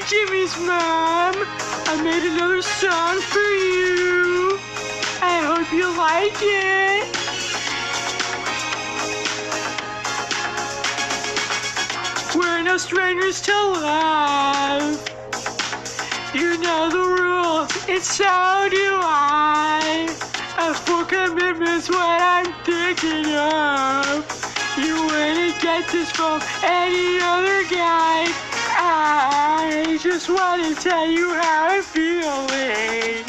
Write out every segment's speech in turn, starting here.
Jimmy's mom. I made another song for you. I hope you like it. We're no strangers to love. You know the rules, and so do I. A full commitment's what I'm thinking of. You wouldn't get this from any other guy. I just want to tell you how I'm feeling.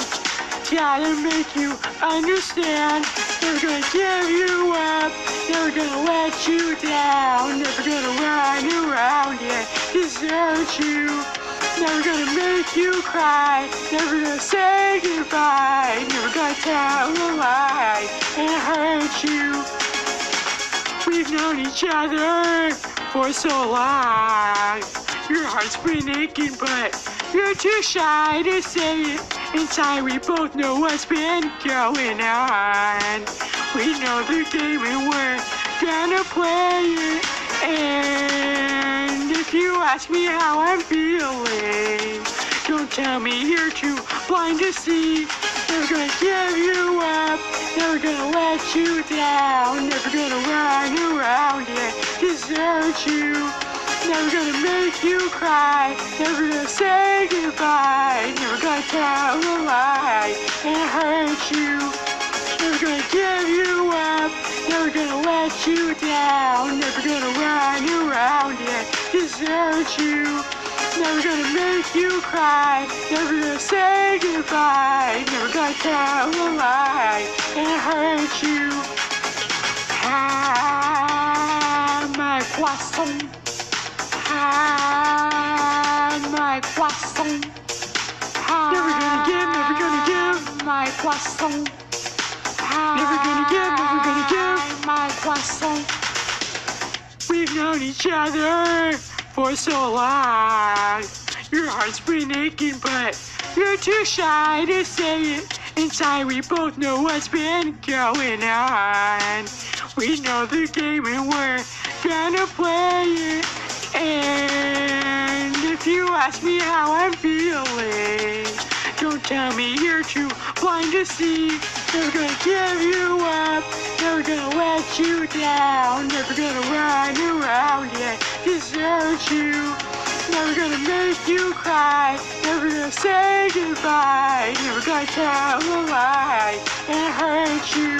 Gotta make you understand. Never gonna give you up. Never gonna let you down. Never gonna run around and desert you. Never gonna make you cry. Never gonna say goodbye. Never gonna tell a lie and hurt you. We've known each other for so long. Your heart's been aching, but you're too shy to say it. Inside we both know what's been going on. We know the game and we're gonna play it. And if you ask me how I'm feeling, don't tell me you're too blind to see. Never gonna give you up, never gonna let you down, never gonna run around and desert you. Never gonna make you cry, never gonna say goodbye, never gonna tell a lie and hurt you. Never gonna give you up, never gonna let you down, never gonna run around and desert you. Never gonna make you cry, never gonna say goodbye, never gonna tell a lie and hurt you. Ah, my poisson. Ah, my poisson. Ah, never gonna give my poisson. Never gonna give my poisson. We've known each other for so long. Your heart's been aching, but you're too shy to say it. Inside we both know what's been going on. We know the game and we're gonna play it. And if you ask me how I'm feeling, don't tell me you're too blind to see. Never gonna give you up, never gonna let you down, never gonna run around and desert you. Never gonna make you cry, never gonna say goodbye, never gonna tell a lie and hurt you.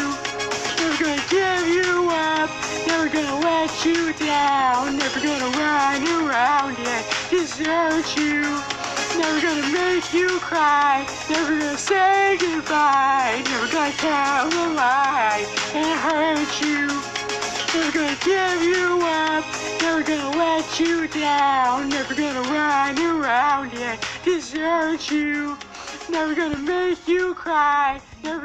Never gonna give you up, never gonna let you down, never gonna run around and desert you. Never gonna make you cry, never gonna say goodbye, never gonna tell a lie and hurt you. Never gonna give you up, never gonna let you down, never gonna run around and desert you. Never gonna make you cry, never